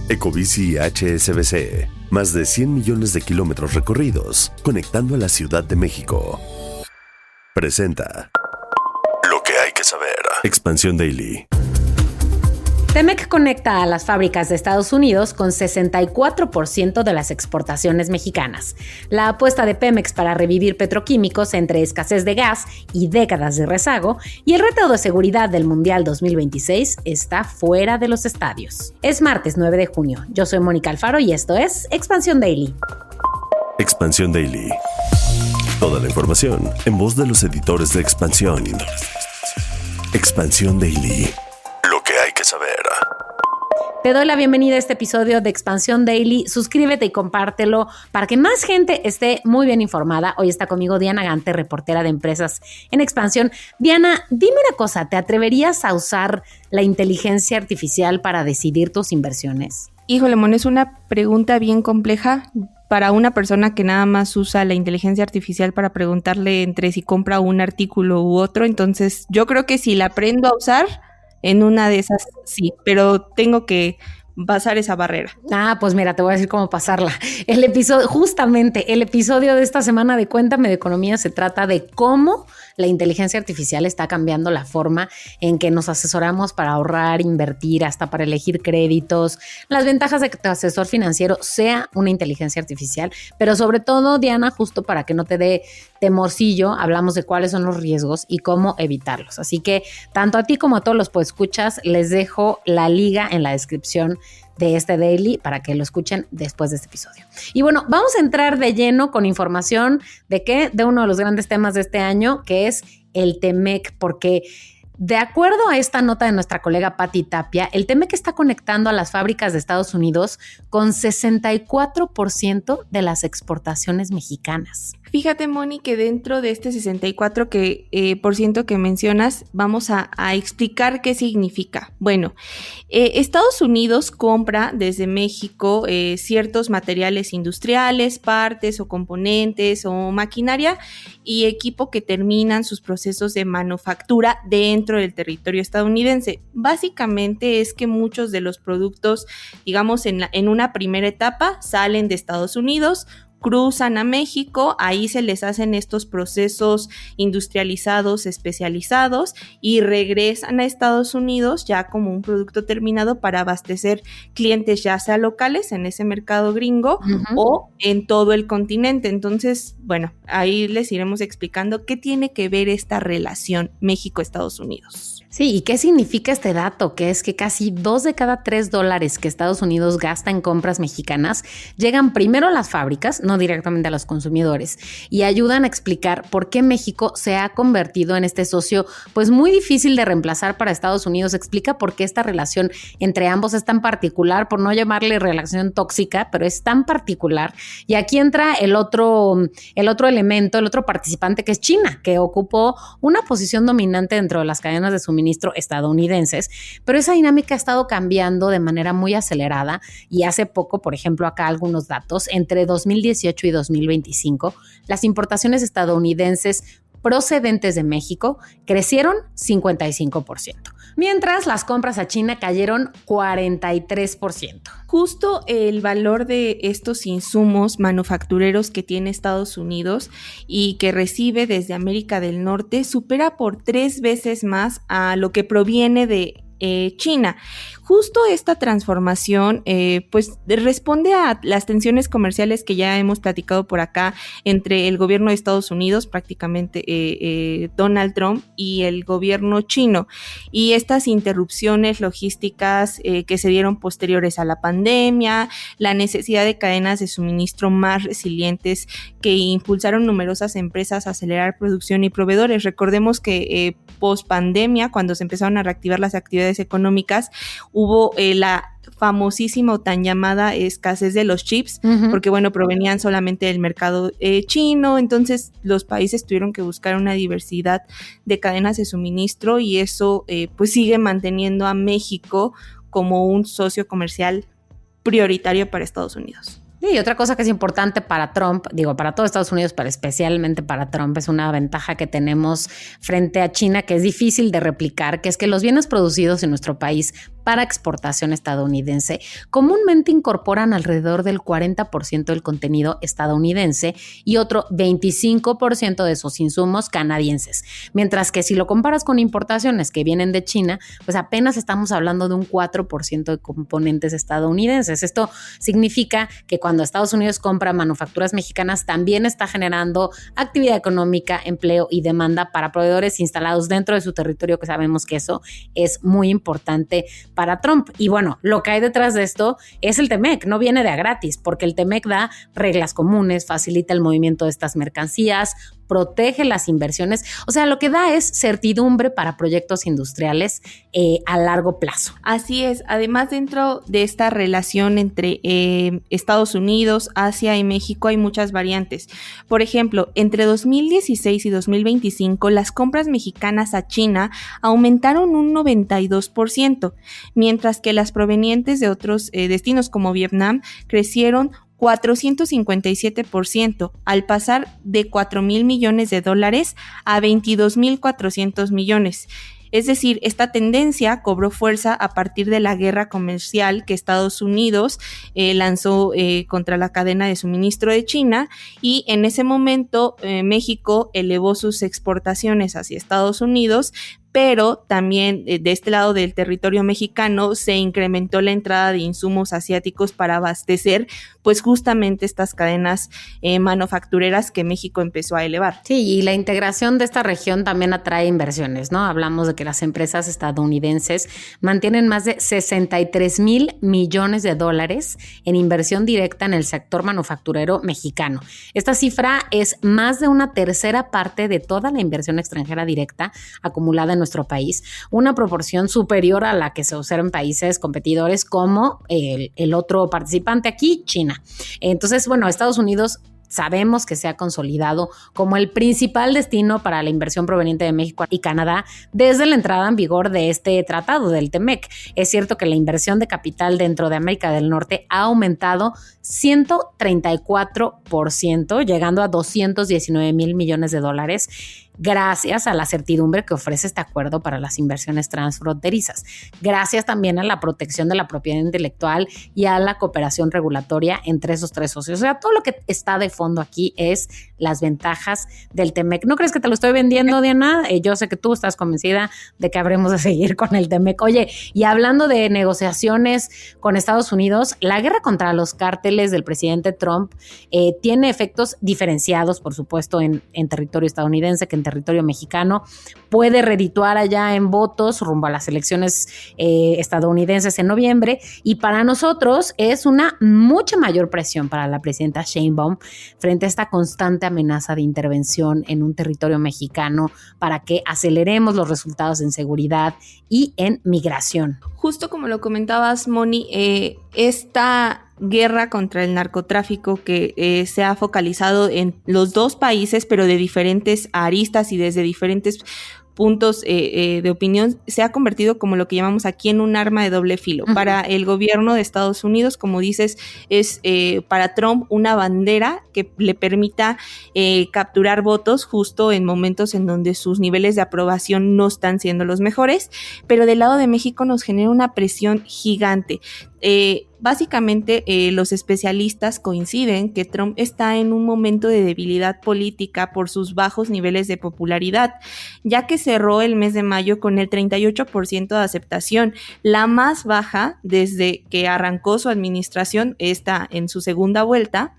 Ecobici HSBC. Más de 100 millones de kilómetros recorridos, conectando a la Ciudad de México. Presenta lo que hay que saber. Expansión Daily. TEMEC conecta a las fábricas de Estados Unidos con 64% de las exportaciones mexicanas. La apuesta de Pemex para revivir petroquímicos entre escasez de gas y décadas de rezago y el reto de seguridad del Mundial 2026 está fuera de los estadios. Es martes 9 de junio. Yo soy Mónica Alfaro y esto es Expansión Daily. Expansión Daily. Toda la información en voz de los editores de Expansión. Expansión Daily. Lo que hay que saber. Te doy la bienvenida a este episodio de Expansión Daily. Suscríbete y compártelo para que más gente esté muy bien informada. Hoy está conmigo Diana Gante, reportera de empresas en Expansión. Diana, dime una cosa, ¿te atreverías a usar la inteligencia artificial para decidir tus inversiones? Híjole, Mon, es una pregunta bien compleja para una persona que nada más usa la inteligencia artificial para preguntarle entre si compra un artículo u otro. Entonces, yo creo que si la aprendo a usar, en una de esas sí, pero tengo que pasar esa barrera. Pues mira, te voy a decir cómo pasarla. El episodio de esta semana de Cuéntame de Economía se trata de cómo la inteligencia artificial está cambiando la forma en que nos asesoramos para ahorrar, invertir, hasta para elegir créditos, las ventajas de que tu asesor financiero sea una inteligencia artificial, pero sobre todo, Diana, justo para que no te dé temorcillo, hablamos de cuáles son los riesgos y cómo evitarlos. Así que tanto a ti como a todos los podescuchas les dejo la liga en la descripción de este daily para que lo escuchen después de este episodio. Y bueno, vamos a entrar de lleno con información de uno de los grandes temas de este año, que es el TEMEC, porque de acuerdo a esta nota de nuestra colega Pati Tapia, el TEMEC está conectando a las fábricas de Estados Unidos con 64% de las exportaciones mexicanas. Fíjate, Moni, que dentro de este 64% que mencionas, vamos a explicar qué significa. Bueno, Estados Unidos compra desde México ciertos materiales industriales, partes o componentes o maquinaria y equipo que terminan sus procesos de manufactura dentro del territorio estadounidense. Básicamente es que muchos de los productos, digamos, en una primera etapa salen de Estados Unidos, cruzan a México, ahí se les hacen estos procesos industrializados, especializados y regresan a Estados Unidos ya como un producto terminado para abastecer clientes ya sea locales en ese mercado gringo o en todo el continente. Entonces, bueno, ahí les iremos explicando qué tiene que ver esta relación México-Estados Unidos. Sí, ¿y qué significa este dato? Que es que casi 2 de cada 3 dólares que Estados Unidos gasta en compras mexicanas llegan primero a las fábricas, no directamente a los consumidores, y ayudan a explicar por qué México se ha convertido en este socio pues muy difícil de reemplazar para Estados Unidos. Explica por qué esta relación entre ambos es tan particular, por no llamarle relación tóxica, pero es tan particular. Y aquí entra el otro elemento, el otro participante, que es China, que ocupó una posición dominante dentro de las cadenas de suministro estadounidenses, pero esa dinámica ha estado cambiando de manera muy acelerada y hace poco, por ejemplo, acá algunos datos, entre 2018 y 2025, las importaciones estadounidenses procedentes de México crecieron 55%, mientras las compras a China cayeron 43%. Justo el valor de estos insumos manufactureros que tiene Estados Unidos y que recibe desde América del Norte supera por 3 veces más a lo que proviene de China. Justo esta transformación pues responde a las tensiones comerciales que ya hemos platicado por acá entre el gobierno de Estados Unidos, prácticamente Donald Trump, y el gobierno chino, y estas interrupciones logísticas que se dieron posteriores a la pandemia, la necesidad de cadenas de suministro más resilientes que impulsaron numerosas empresas a acelerar producción y proveedores. Recordemos que post pandemia, cuando se empezaron a reactivar las actividades económicas, hubo la famosísima o tan llamada escasez de los chips, porque bueno, provenían solamente del mercado chino. Entonces los países tuvieron que buscar una diversidad de cadenas de suministro y eso pues sigue manteniendo a México como un socio comercial prioritario para Estados Unidos. Y otra cosa que es importante para Trump, digo, para todo Estados Unidos, pero especialmente para Trump, es una ventaja que tenemos frente a China que es difícil de replicar, que es que los bienes producidos en nuestro país para exportación estadounidense comúnmente incorporan alrededor del 40% del contenido estadounidense y otro 25% de esos insumos canadienses. Mientras que si lo comparas con importaciones que vienen de China, pues apenas estamos hablando de un 4% de componentes estadounidenses. Esto significa que cuando Estados Unidos compra manufacturas mexicanas, también está generando actividad económica, empleo y demanda para proveedores instalados dentro de su territorio, que sabemos que eso es muy importante para Trump. Y bueno, lo que hay detrás de esto es el TEMEC, no viene de a gratis, porque el TEMEC da reglas comunes, facilita el movimiento de estas mercancías, protege las inversiones, o sea, lo que da es certidumbre para proyectos industriales a largo plazo. Así es, además dentro de esta relación entre Estados Unidos, Asia y México hay muchas variantes. Por ejemplo, entre 2016 y 2025 las compras mexicanas a China aumentaron un 92%, mientras que las provenientes de otros destinos como Vietnam crecieron 457%, al pasar de $4,000 millones a $22,400 millones. Es decir, esta tendencia cobró fuerza a partir de la guerra comercial que Estados Unidos lanzó contra la cadena de suministro de China, y en ese momento México elevó sus exportaciones hacia Estados Unidos, pero también de este lado del territorio mexicano se incrementó la entrada de insumos asiáticos para abastecer pues justamente estas cadenas manufactureras que México empezó a elevar. Sí, y la integración de esta región también atrae inversiones, ¿no? Hablamos de que las empresas estadounidenses mantienen más de $63,000 millones en inversión directa en el sector manufacturero mexicano. Esta cifra es más de una tercera parte de toda la inversión extranjera directa acumulada en nuestro país, una proporción superior a la que se observa en países competidores como el otro participante aquí, China. Entonces, bueno, Estados Unidos sabemos que se ha consolidado como el principal destino para la inversión proveniente de México y Canadá desde la entrada en vigor de este tratado del TEMEC. Es cierto que la inversión de capital dentro de América del Norte ha aumentado 134%, llegando a $219,000 millones, gracias a la certidumbre que ofrece este acuerdo para las inversiones transfronterizas, gracias también a la protección de la propiedad intelectual y a la cooperación regulatoria entre esos tres socios. O sea, todo lo que está de fondo aquí es las ventajas del TEMEC. ¿No crees que te lo estoy vendiendo, Diana? Yo sé que tú estás convencida de que habremos de seguir con el TEMEC. Oye, y hablando de negociaciones con Estados Unidos, la guerra contra los cárteles del presidente Trump tiene efectos diferenciados, por supuesto, en territorio estadounidense que en territorio mexicano. Puede redituar allá en votos rumbo a las elecciones estadounidenses en noviembre, y para nosotros es una mucha mayor presión para la presidenta Sheinbaum frente a esta constante amenaza de intervención en un territorio mexicano para que aceleremos los resultados en seguridad y en migración. Justo como lo comentabas, Moni, esta guerra contra el narcotráfico que se ha focalizado en los dos países, pero de diferentes aristas y desde diferentes puntos de opinión, se ha convertido como lo que llamamos aquí en un arma de doble filo. Uh-huh. Para el gobierno de Estados Unidos, como dices, es para Trump una bandera que le permita capturar votos justo en momentos en donde sus niveles de aprobación no están siendo los mejores, pero del lado de México nos genera una presión gigante. Básicamente, los especialistas coinciden que Trump está en un momento de debilidad política por sus bajos niveles de popularidad, ya que cerró el mes de mayo con el 38% de aceptación, la más baja desde que arrancó su administración, está en su segunda vuelta.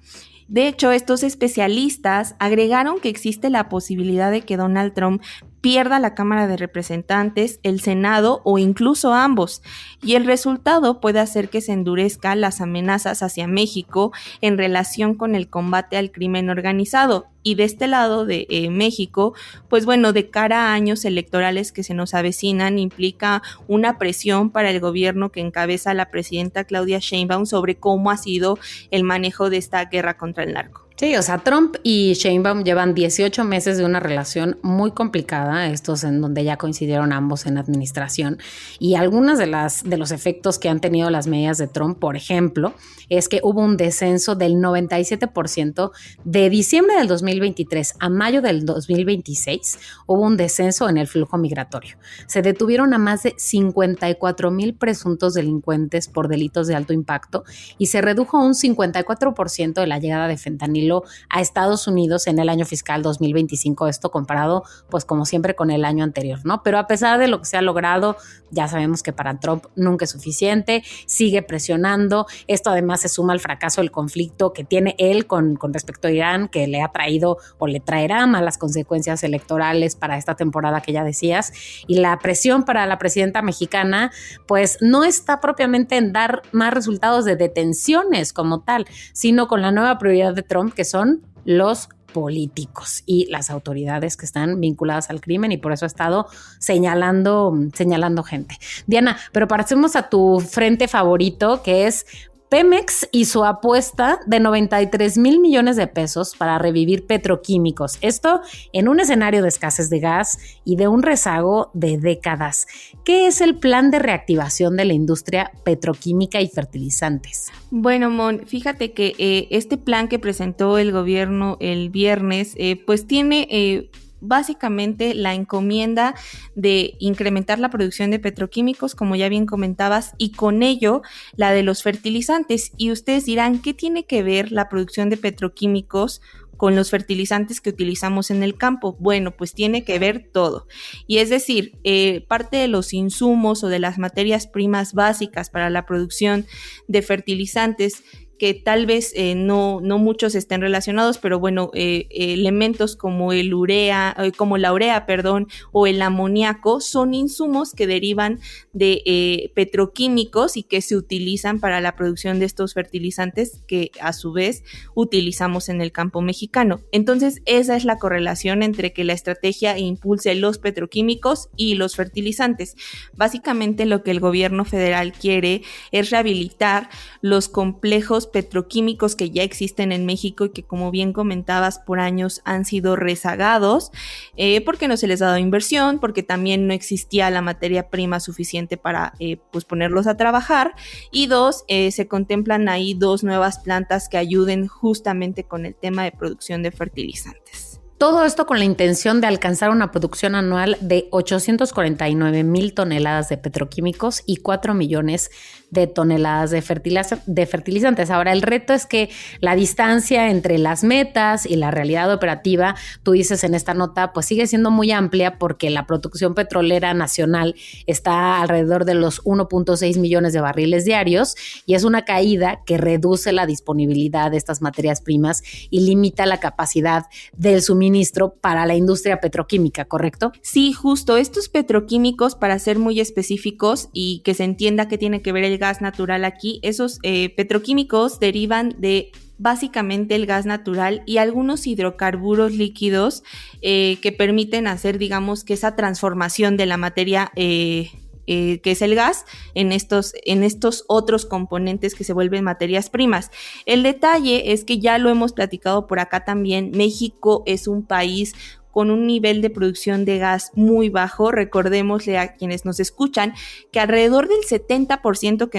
De hecho, estos especialistas agregaron que existe la posibilidad de que Donald Trump pierda la Cámara de Representantes, el Senado o incluso ambos, y el resultado puede hacer que se endurezcan las amenazas hacia México en relación con el combate al crimen organizado. Y de este lado de México, pues bueno, de cara a años electorales que se nos avecinan, implica una presión para el gobierno que encabeza la presidenta Claudia Sheinbaum sobre cómo ha sido el manejo de esta guerra contra el narco. Sí, o sea, Trump y Sheinbaum llevan 18 meses de una relación muy complicada, estos en donde ya coincidieron ambos en administración, y algunas de los efectos que han tenido las medidas de Trump, por ejemplo, es que hubo un descenso del 97% de diciembre del 2023 a mayo del 2026, hubo un descenso en el flujo migratorio. Se detuvieron a más de 54,000 presuntos delincuentes por delitos de alto impacto y se redujo un 54% de la llegada de fentanilo a Estados Unidos en el año fiscal 2025, esto comparado pues como siempre con el año anterior, ¿no? Pero a pesar de lo que se ha logrado, ya sabemos que para Trump nunca es suficiente, sigue presionando, esto además se suma al fracaso del conflicto que tiene él con respecto a Irán, que le ha traído o le traerá malas consecuencias electorales para esta temporada que ya decías, y la presión para la presidenta mexicana pues no está propiamente en dar más resultados de detenciones como tal, sino con la nueva prioridad de Trump, que son los políticos y las autoridades que están vinculadas al crimen, y por eso ha estado señalando gente. Diana, pero pasemos a tu frente favorito, que es Pemex y su apuesta de 93,000 millones de pesos para revivir petroquímicos. Esto en un escenario de escasez de gas y de un rezago de décadas. ¿Qué es el plan de reactivación de la industria petroquímica y fertilizantes? Bueno, Mon, fíjate que este plan que presentó el gobierno el viernes, pues tiene básicamente la encomienda de incrementar la producción de petroquímicos, como ya bien comentabas, y con ello la de los fertilizantes. Y ustedes dirán, ¿qué tiene que ver la producción de petroquímicos con los fertilizantes que utilizamos en el campo? Bueno, pues tiene que ver todo. Y es decir, parte de los insumos o de las materias primas básicas para la producción de fertilizantes, que tal vez no muchos estén relacionados, pero bueno, elementos como la urea, o el amoníaco son insumos que derivan de petroquímicos y que se utilizan para la producción de estos fertilizantes que a su vez utilizamos en el campo mexicano. Entonces, esa es la correlación entre que la estrategia impulse los petroquímicos y los fertilizantes. Básicamente, lo que el gobierno federal quiere es rehabilitar los complejos petroquímicos que ya existen en México y que, como bien comentabas, por años han sido rezagados, porque no se les ha dado inversión, porque también no existía la materia prima suficiente para pues ponerlos a trabajar, y se contemplan ahí 2 nuevas plantas que ayuden justamente con el tema de producción de fertilizantes. Todo esto con la intención de alcanzar una producción anual de 849,000 toneladas de petroquímicos y 4 millones de toneladas de fertilizantes. Ahora, el reto es que la distancia entre las metas y la realidad operativa, tú dices en esta nota, pues sigue siendo muy amplia, porque la producción petrolera nacional está alrededor de los 1.6 millones de barriles diarios, y es una caída que reduce la disponibilidad de estas materias primas y limita la capacidad del suministro para la industria petroquímica, ¿correcto? Sí, justo. Estos petroquímicos, para ser muy específicos y que se entienda qué tiene que ver el gas natural aquí, esos petroquímicos derivan de básicamente el gas natural y algunos hidrocarburos líquidos que permiten hacer, digamos, que esa transformación de la materia que es el gas en estos otros componentes que se vuelven materias primas. El detalle es que ya lo hemos platicado por acá también, México es un país con un nivel de producción de gas muy bajo. Recordémosle a quienes nos escuchan que alrededor del 70%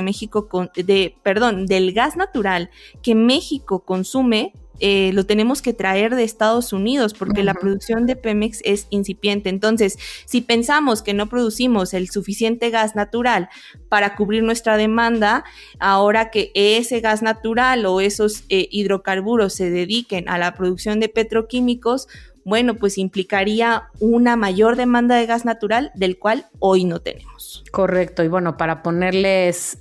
del gas natural que México consume lo tenemos que traer de Estados Unidos, porque la producción de Pemex es incipiente. Entonces, si pensamos que no producimos el suficiente gas natural para cubrir nuestra demanda, ahora que ese gas natural o esos hidrocarburos se dediquen a la producción de petroquímicos, bueno, pues implicaría una mayor demanda de gas natural, del cual hoy no tenemos. Correcto, y bueno, para ponerles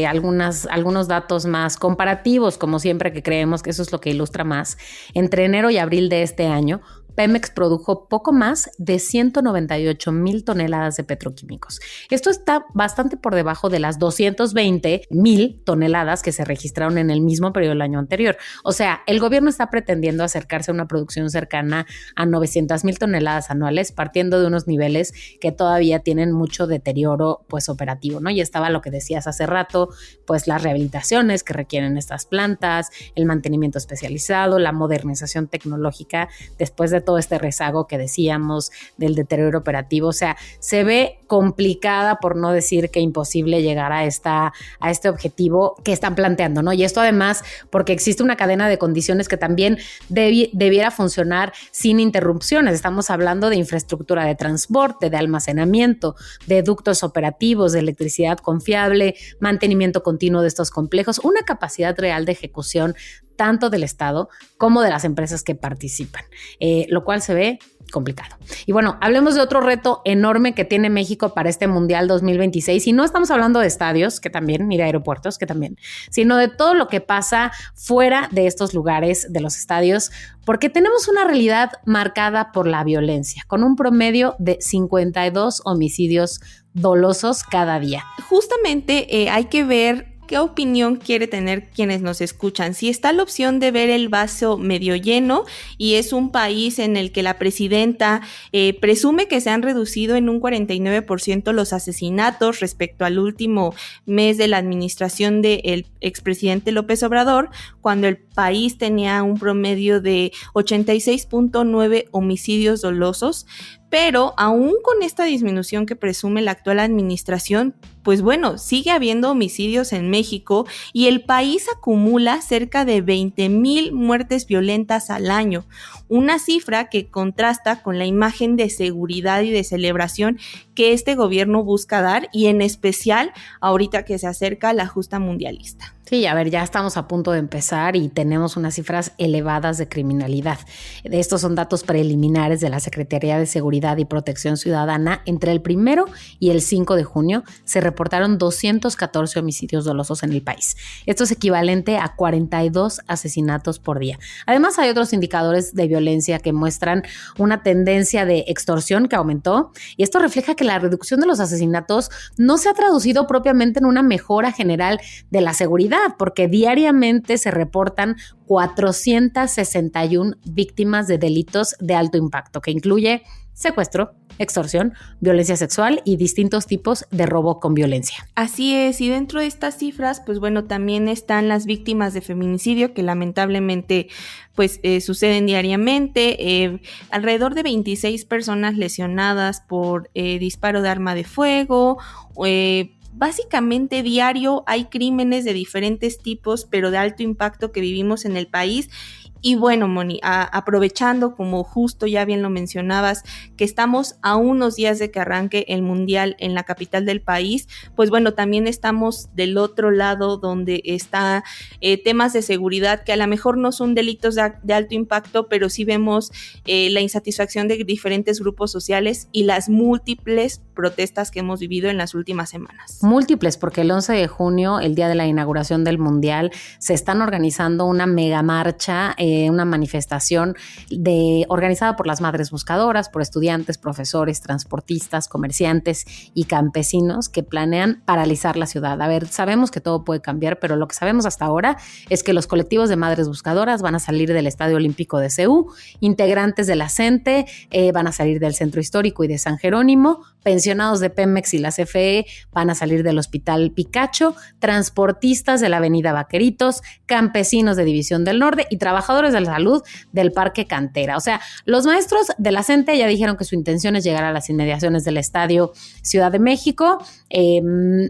algunos datos más comparativos, como siempre, que creemos que eso es lo que ilustra más, entre enero y abril de este año, Pemex produjo poco más de 198,000 toneladas de petroquímicos. Esto está bastante por debajo de las 220,000 toneladas que se registraron en el mismo periodo del año anterior. O sea, el gobierno está pretendiendo acercarse a una producción cercana a 900,000 toneladas anuales, partiendo de unos niveles que todavía tienen mucho deterioro pues operativo, ¿no? Y estaba lo que decías hace rato, pues las rehabilitaciones que requieren estas plantas, el mantenimiento especializado, la modernización tecnológica después de todo este rezago que decíamos del deterioro operativo. O sea, se ve complicada, por no decir que imposible, llegar a este objetivo que están planteando, ¿no? Y esto además porque existe una cadena de condiciones que también debiera funcionar sin interrupciones. Estamos hablando de infraestructura de transporte, de almacenamiento, de ductos operativos, de electricidad confiable, mantenimiento continuo de estos complejos, una capacidad real de ejecución tanto del Estado como de las empresas que participan, lo cual se ve complicado. Y bueno, hablemos de otro reto enorme que tiene México para este Mundial 2026, y no estamos hablando de estadios, que también, ni de aeropuertos, que también, sino de todo lo que pasa fuera de estos lugares, de los estadios, porque tenemos una realidad marcada por la violencia, con un promedio de 52 homicidios dolosos cada día. Justamente hay que ver ¿qué opinión quiere tener quienes nos escuchan? Si está la opción de ver el vaso medio lleno y es un país en el que la presidenta presume que se han reducido en un 49% los asesinatos respecto al último mes de la administración del expresidente López Obrador, cuando el país tenía un promedio de 86.9 homicidios dolosos, pero aún con esta disminución que presume la actual administración, pues bueno, sigue habiendo homicidios en México y el país acumula cerca de 20,000 muertes violentas al año, una cifra que contrasta con la imagen de seguridad y de celebración que este gobierno busca dar, y en especial ahorita que se acerca la justa mundialista. Sí, a ver, ya estamos a punto de empezar y tenemos unas cifras elevadas de criminalidad. Estos son datos preliminares de la Secretaría de Seguridad y Protección Ciudadana. Entre el 1 y el 5 de junio se reportaron 214 homicidios dolosos en el país. Esto es equivalente a 42 asesinatos por día. Además, hay otros indicadores de violencia que muestran una tendencia de extorsión que aumentó, y esto refleja que la reducción de los asesinatos no se ha traducido propiamente en una mejora general de la seguridad, porque diariamente se reportan 461 víctimas de delitos de alto impacto, que incluye secuestro, extorsión, violencia sexual y distintos tipos de robo con violencia. Así es, y dentro de estas cifras, pues bueno, también están las víctimas de feminicidio, que lamentablemente pues suceden diariamente, alrededor de 26 personas lesionadas por disparo de arma de fuego. Básicamente diario hay crímenes de diferentes tipos, pero de alto impacto que vivimos en el país. Y bueno, Moni, aprovechando, como justo ya bien lo mencionabas, que estamos a unos días de que arranque el Mundial en la capital del país, pues bueno, también estamos del otro lado donde está temas de seguridad que a lo mejor no son delitos de alto impacto, pero sí vemos la insatisfacción de diferentes grupos sociales y las múltiples protestas que hemos vivido en las últimas semanas. Múltiples, porque el 11 de junio, el día de la inauguración del Mundial, se están organizando una mega marcha, una manifestación organizada por las Madres Buscadoras, por estudiantes, profesores, transportistas, comerciantes y campesinos que planean paralizar la ciudad. A ver, sabemos que todo puede cambiar, pero lo que sabemos hasta ahora es que los colectivos de Madres Buscadoras van a salir del Estadio Olímpico de CEU, integrantes de la CENTE van a salir del Centro Histórico y de San Jerónimo, pensionados de Pemex y la CFE van a salir del Hospital Picacho, transportistas de la Avenida Vaqueritos, campesinos de División del Norte y trabajadores de la salud del Parque Cantera. O sea, los maestros de la CENTE ya dijeron que su intención es llegar a las inmediaciones del Estadio Ciudad de México,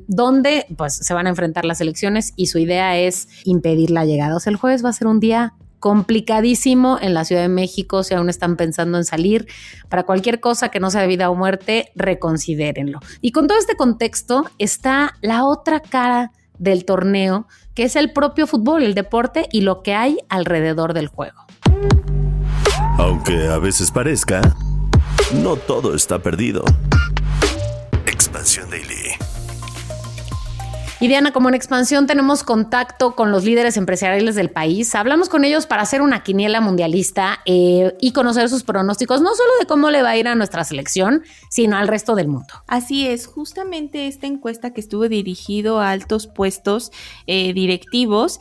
donde pues se van a enfrentar las elecciones, y su idea es impedir la llegada. O sea, el jueves va a ser un día complicadísimo en la Ciudad de México. Si aún están pensando en salir, para cualquier cosa que no sea de vida o muerte, reconsidérenlo. Y con todo este contexto está la otra cara del torneo, que es el propio fútbol, el deporte y lo que hay alrededor del juego. Aunque a veces parezca, no todo está perdido. Expansión Daily. Y Diana, como en Expansión tenemos contacto con los líderes empresariales del país, hablamos con ellos para hacer una quiniela mundialista y conocer sus pronósticos, no solo de cómo le va a ir a nuestra selección, sino al resto del mundo. Así es, justamente esta encuesta que estuvo dirigido a altos puestos directivos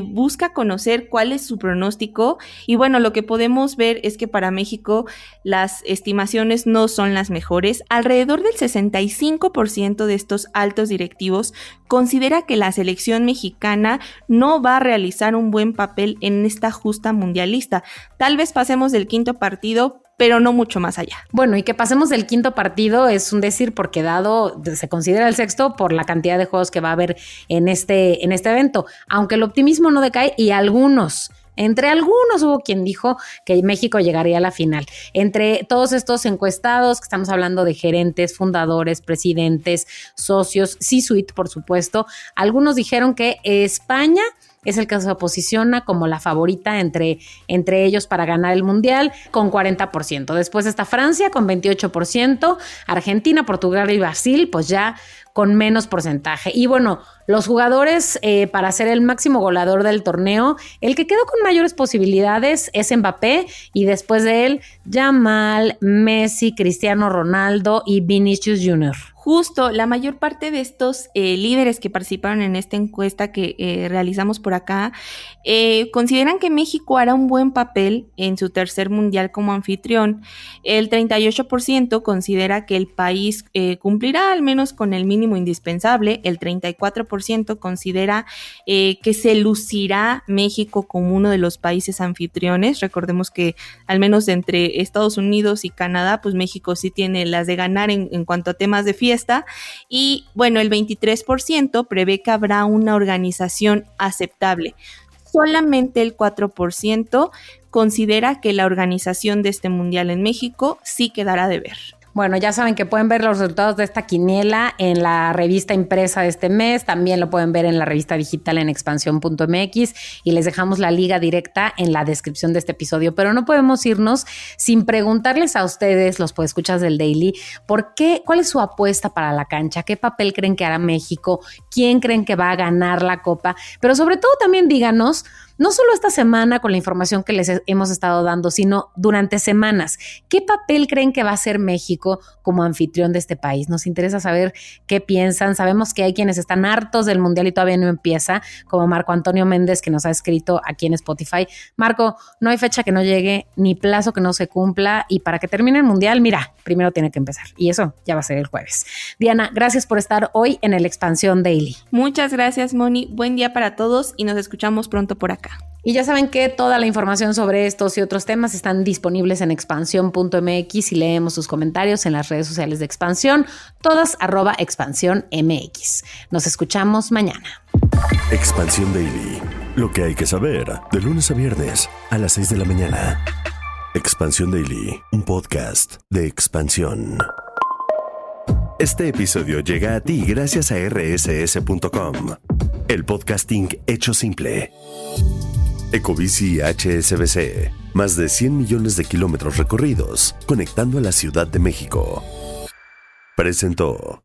busca conocer cuál es su pronóstico y bueno, lo que podemos ver es que para México las estimaciones no son las mejores. Alrededor del 65% de estos altos directivos considera que la selección mexicana no va a realizar un buen papel en esta justa mundialista. Tal vez pasemos del quinto partido, pero no mucho más allá. Bueno, y que pasemos del quinto partido es un decir porque se considera el sexto por la cantidad de juegos que va a haber en este evento, aunque el optimismo no decae y entre algunos hubo quien dijo que México llegaría a la final. Entre todos estos encuestados, que estamos hablando de gerentes, fundadores, presidentes, socios, C-suite, por supuesto, algunos dijeron que España es el que se posiciona como la favorita entre ellos para ganar el Mundial con 40%. Después está Francia con 28%, Argentina, Portugal y Brasil pues ya con menos porcentaje. Y bueno, los jugadores para ser el máximo goleador del torneo, el que quedó con mayores posibilidades es Mbappé y después de él Yamal, Messi, Cristiano Ronaldo y Vinicius Jr. Justo, la mayor parte de estos líderes que participaron en esta encuesta que realizamos por acá consideran que México hará un buen papel en su tercer mundial como anfitrión. El 38% considera que el país cumplirá al menos con el mínimo indispensable. El 34% considera que se lucirá México como uno de los países anfitriones. Recordemos que al menos entre Estados Unidos y Canadá, pues México sí tiene las de ganar en cuanto a temas de fiesta. Y bueno, el 23% prevé que habrá una organización aceptable. Solamente el 4% considera que la organización de este mundial en México sí quedará de ver. Bueno, ya saben que pueden ver los resultados de esta quiniela en la revista impresa de este mes, también lo pueden ver en la revista digital en expansión.mx y les dejamos la liga directa en la descripción de este episodio, pero no podemos irnos sin preguntarles a ustedes, los podescuchas del Daily, ¿cuál es su apuesta para la cancha? ¿Qué papel creen que hará México? ¿Quién creen que va a ganar la Copa? Pero sobre todo también díganos, no solo esta semana con la información que les hemos estado dando, sino durante semanas. ¿Qué papel creen que va a hacer México como anfitrión de este país? Nos interesa saber qué piensan. Sabemos que hay quienes están hartos del Mundial y todavía no empieza, como Marco Antonio Méndez, que nos ha escrito aquí en Spotify. Marco, no hay fecha que no llegue, ni plazo que no se cumpla, y para que termine el Mundial, mira, primero tiene que empezar. Y eso ya va a ser el jueves. Diana, gracias por estar hoy en el Expansión Daily. Muchas gracias, Moni. Buen día para todos y nos escuchamos pronto por acá. Y ya saben que toda la información sobre estos y otros temas están disponibles en expansión.mx y leemos sus comentarios en las redes sociales de Expansión, todas @expansiónmx. Nos escuchamos mañana. Expansión Daily. Lo que hay que saber de lunes a viernes a las 6 de la mañana. Expansión Daily, un podcast de Expansión. Este episodio llega a ti gracias a rss.com, el podcasting hecho simple. Ecobici HSBC, más de 100 millones de kilómetros recorridos, conectando a la Ciudad de México. Presentó.